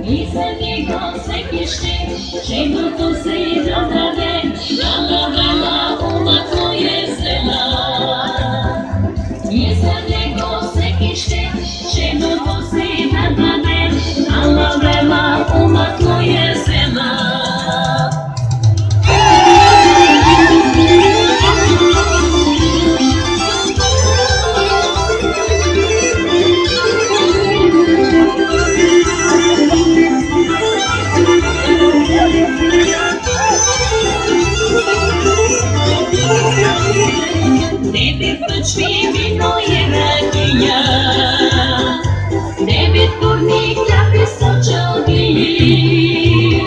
И за него всеки ще, чемното си да даде, на време умато е зела. И за него всеки ще, чемното си да даде, на време умато е зела. Девет пъчви вино и ракия, девет турни кляпи са чалги.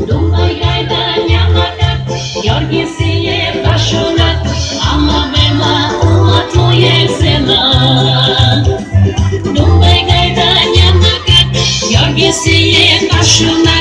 Думай гайда няма как, Георги си е пашунат, ама вема умато е зела. Думай гайда няма как, Георги си е пашунат.